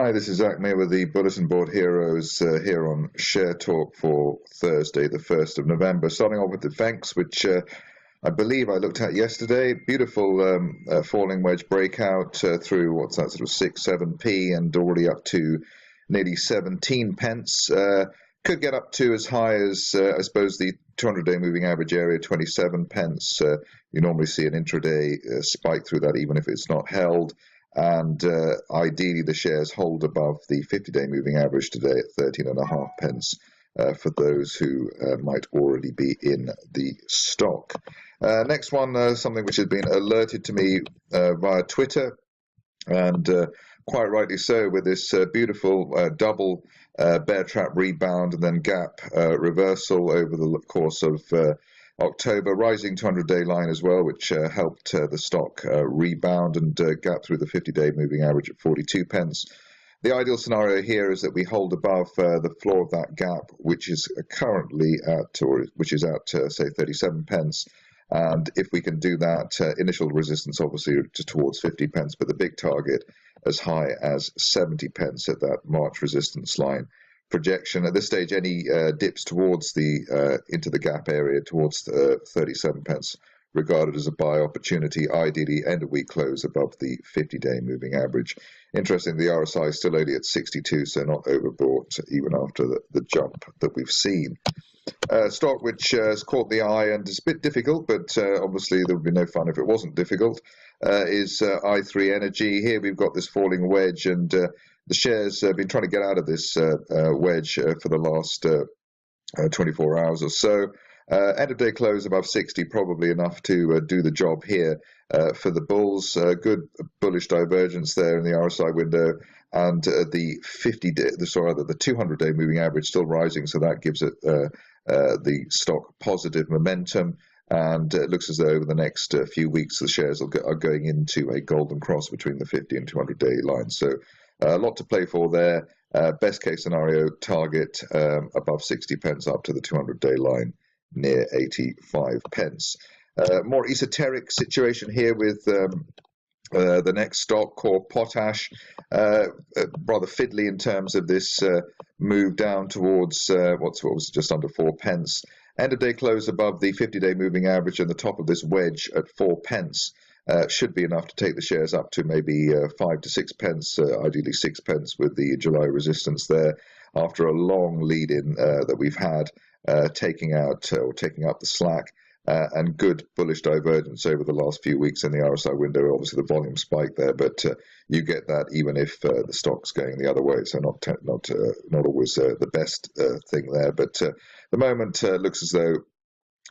Hi, this is Zak Mir with the Bulletin Board Heroes here on Share Talk for Thursday, the 1st of November. Starting off with Defenx, which I believe I looked at yesterday. Beautiful falling wedge breakout through, what's that, sort of 6, 7p and already up to nearly 17 pence. Could get up to as high as, I suppose, the 200-day moving average area, 27 pence. You normally see an intraday spike through that, even if it's not held. And ideally, the shares hold above the 50-day moving average today at 13.5 pence for those who might already be in the stock. Next one, something which has been alerted to me via Twitter, and quite rightly so, with this beautiful double bear trap rebound and then gap reversal over the course of October, rising 200-day line as well, which helped the stock rebound and gap through the 50-day moving average at 42 pence. The ideal scenario here is that we hold above the floor of that gap, which is currently at, or which is at, say, 37 pence. And if we can do that, initial resistance obviously towards 50 pence, but the big target as high as 70 pence at that March resistance line. Projection at this stage, any dips towards the into the gap area towards 37 pence regarded as a buy opportunity, ideally end of week close above the 50-day moving average. Interesting, the RSI is still only at 62, so not overbought even after the jump that we've seen. Stock which has caught the eye and is a bit difficult, but obviously there would be no fun if it wasn't difficult, is i3 Energy. Here we've got this falling wedge, and the shares have been trying to get out of this wedge for the last 24 hours or so. End of day close above 60, probably enough to do the job here for the bulls. Good bullish divergence there in the RSI window, and the 200-day moving average still rising, so that gives it the stock positive momentum. And it looks as though over the next few weeks the shares are going into a golden cross between the 50 and 200-day lines. So a lot to play for there. Best case scenario target above 60 pence up to the 200-day line near 85 pence. More esoteric situation here with the next stock, core Potash. Rather fiddly in terms of this move down towards what was just under 4 pence. End of day close above the 50-day moving average, and the top of this wedge at 4 pence. Should be enough to take the shares up to maybe 5 to 6 pence, ideally 6 pence with the July resistance there, after a long lead-in that we've had, taking up the slack, and good bullish divergence over the last few weeks in the RSI window. Obviously the volume spike there, but you get that even if the stock's going the other way, so not always the best thing there. But the moment looks as though,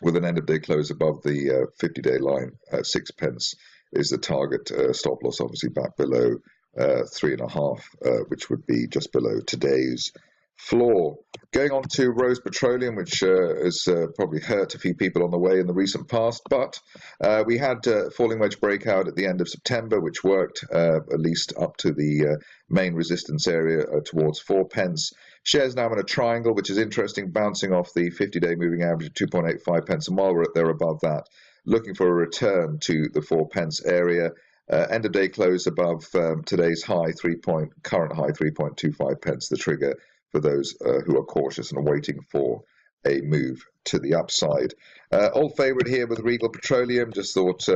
with an end of day close above the 50-day line at 6 pence is the target. Stop loss obviously back below 3.5, which would be just below today's floor. Going on to Regal Petroleum, which has probably hurt a few people on the way in the recent past, but we had falling wedge breakout at the end of September, which worked at least up to the main resistance area towards 4 pence. Shares now in a triangle, which is interesting, bouncing off the 50-day moving average of 2.85 pence, and while we're there above that, looking for a return to the 4 pence area. End of day close above today's high, current high 3.25 pence, the trigger for those who are cautious and are waiting for a move to the upside. Old favorite here with Regal Petroleum, just thought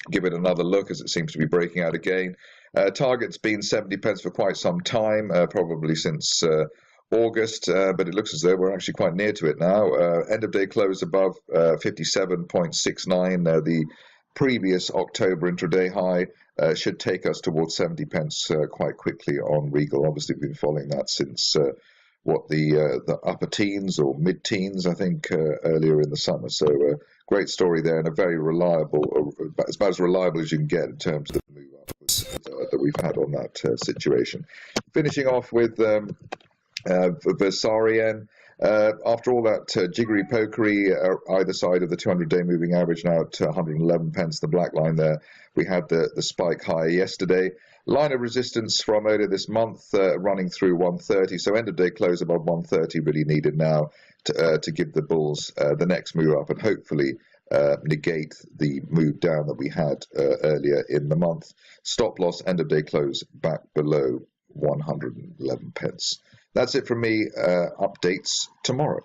give it another look as it seems to be breaking out again. Target's been 70 pence for quite some time, probably since August, but it looks as though we're actually quite near to it now. End of day close above 57.69. The previous October intraday high should take us towards 70 pence quite quickly on Regal. Obviously, we've been following that since the upper teens or mid-teens, I think, earlier in the summer. So great story there, and a very reliable, about as reliable as you can get in terms of the move upwards that we've had on that situation. Finishing off with Versarien. After all that jiggery pokery either side of the 200-day moving average, now at 111 pence, the black line there, we had the spike high yesterday. Line of resistance from earlier this month running through 130, so end of day close above 130 really needed now to give the bulls the next move up and hopefully negate the move down that we had earlier in the month. Stop loss end of day close back below 111 pence. That's it from me. Updates tomorrow.